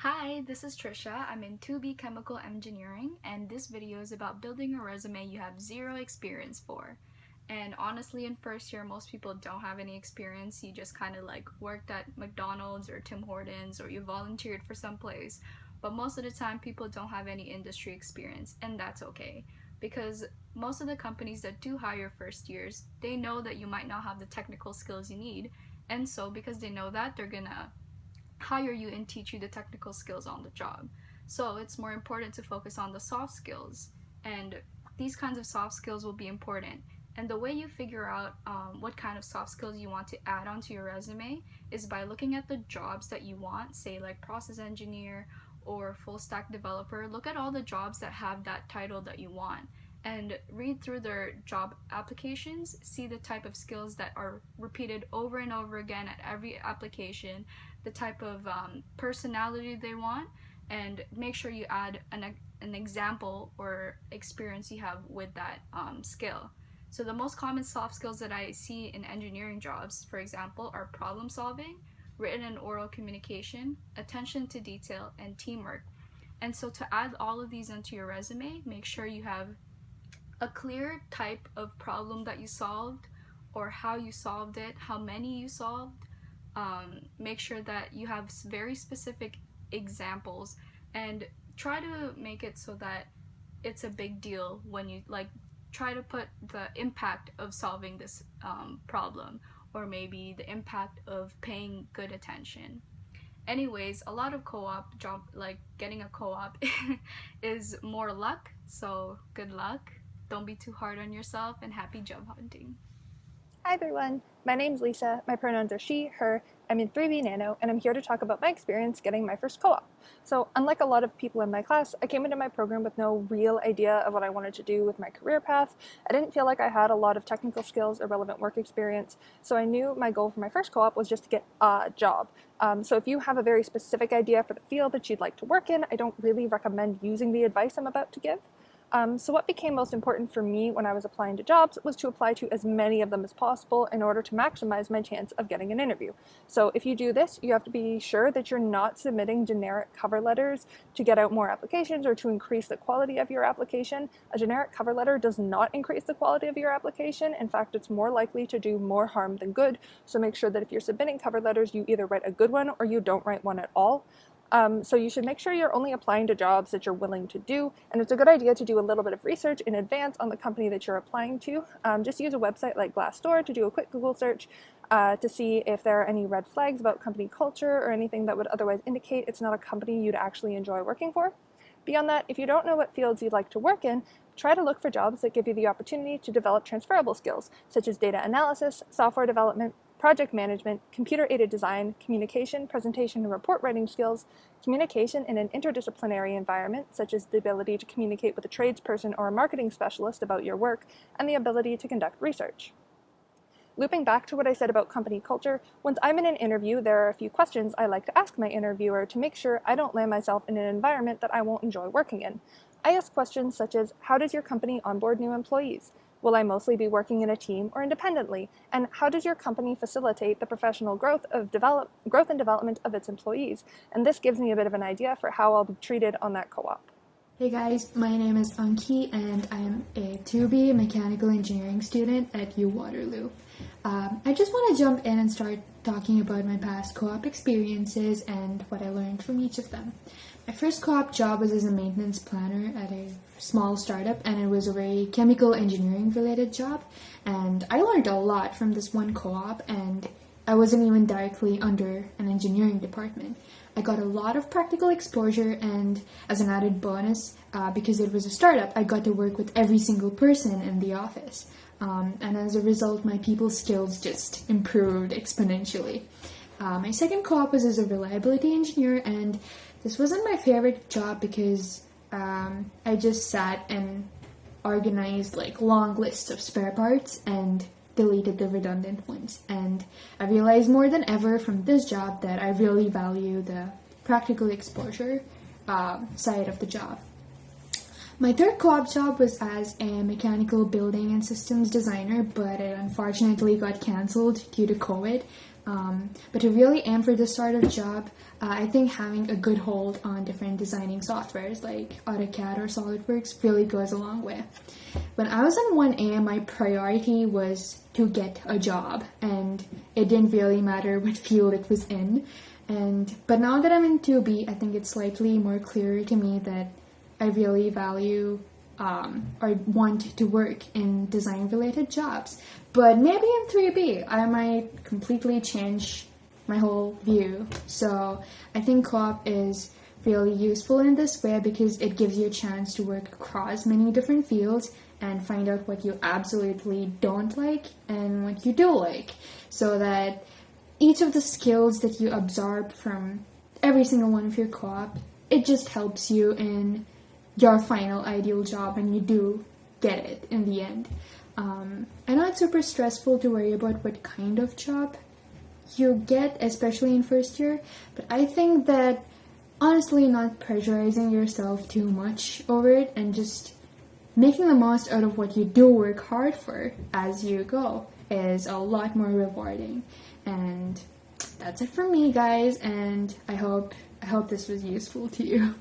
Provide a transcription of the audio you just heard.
Hi, this is Trisha. I'm in 2B Chemical Engineering, and this video is about building a resume you have zero experience for. And honestly, in first year, most people don't have any experience. You just kind of like worked at McDonald's or Tim Hortons, or you volunteered for some place. But most of the time, people don't have any industry experience, and that's okay. Because most of the companies that do hire first years, they know that you might not have the technical skills you need. And so, because they know that, they're gonna hire you and teach you the technical skills on the job. So it's more important to focus on the soft skills, and these kinds of soft skills will be important. And the way you figure out what kind of soft skills you want to add onto your resume is by looking at the jobs that you want, say like process engineer or full stack developer. Look at all the jobs that have that title that you want and read through their job applications, see the type of skills that are repeated over and over again at every application, the type of personality they want, and make sure you add an example or experience you have with that skill. So the most common soft skills that I see in engineering jobs, for example, are problem solving, written and oral communication, attention to detail, and teamwork. And so to add all of these into your resume, make sure you have a clear type of problem that you solved, or how you solved it, how many you solved. Make sure that you have very specific examples, and try to make it so that it's a big deal when you try to put the impact of solving this problem, or maybe the impact of paying good attention. Anyways, a lot of co-op job, like getting a co-op is more luck, so good luck. Don't be too hard on yourself, and happy job hunting. Hi everyone, my name's Lisa, my pronouns are she, her, I'm in 3B Nano, and I'm here to talk about my experience getting my first co-op. So unlike a lot of people in my class, I came into my program with no real idea of what I wanted to do with my career path. I didn't feel like I had a lot of technical skills or relevant work experience, so I knew my goal for my first co-op was just to get a job. So if you have a very specific idea for the field that you'd like to work in, I don't really recommend using the advice I'm about to give. So what became most important for me when I was applying to jobs was to apply to as many of them as possible in order to maximize my chance of getting an interview. So if you do this, you have to be sure that you're not submitting generic cover letters to get out more applications or to increase the quality of your application. A generic cover letter does not increase the quality of your application. In fact, it's more likely to do more harm than good. So make sure that if you're submitting cover letters, you either write a good one or you don't write one at all. So you should make sure you're only applying to jobs that you're willing to do, and it's a good idea to do a little bit of research in advance on the company that you're applying to. Just use a website like Glassdoor to do a quick Google search to see if there are any red flags about company culture or anything that would otherwise indicate it's not a company you'd actually enjoy working for. Beyond that, if you don't know what fields you'd like to work in, try to look for jobs that give you the opportunity to develop transferable skills, such as data analysis, software development, project management, computer-aided design, communication, presentation, and report writing skills, communication in an interdisciplinary environment, such as the ability to communicate with a tradesperson or a marketing specialist about your work, and the ability to conduct research. Looping back to what I said about company culture, once I'm in an interview, there are a few questions I like to ask my interviewer to make sure I don't land myself in an environment that I won't enjoy working in. I ask questions such as, how does your company onboard new employees? Will I mostly be working in a team or independently? And how does your company facilitate the professional growth and development of its employees? And this gives me a bit of an idea for how I'll be treated on that co-op. Hey guys, my name is Anki and I am a 2B mechanical engineering student at Waterloo. I just want to jump in and start talking about my past co-op experiences and what I learned from each of them. My first co-op job was as a maintenance planner at a small startup, and it was a very chemical engineering related job, and I learned a lot from this one co-op, and I wasn't even directly under an engineering department. I got a lot of practical exposure, and as an added bonus, because it was a startup, I got to work with every single person in the office. And as a result, my people skills just improved exponentially. My second co-op was as a reliability engineer, and this wasn't my favorite job because I just sat and organized long lists of spare parts and deleted the redundant ones. And I realized more than ever from this job that I really value the practical exposure side of the job. My third co-op job was as a mechanical building and systems designer, but it unfortunately got cancelled due to COVID. But to really aim for this sort of job, I think having a good hold on different designing softwares like AutoCAD or SolidWorks really goes a long way. When I was in 1A, my priority was to get a job, and it didn't really matter what field it was in. But now that I'm in 2B, I think it's slightly more clear to me that I really value or want to work in design-related jobs. But maybe in 3B, I might completely change my whole view. So I think co-op is really useful in this way because it gives you a chance to work across many different fields and find out what you absolutely don't like and what you do like, so that each of the skills that you absorb from every single one of your co-op, it just helps you in your final ideal job, and you do get it in the end. I know it's super stressful to worry about what kind of job you get, especially in first year, but I think that honestly not pressurizing yourself too much over it and just making the most out of what you do work hard for as you go is a lot more rewarding. And that's it for me, guys, and I hope this was useful to you.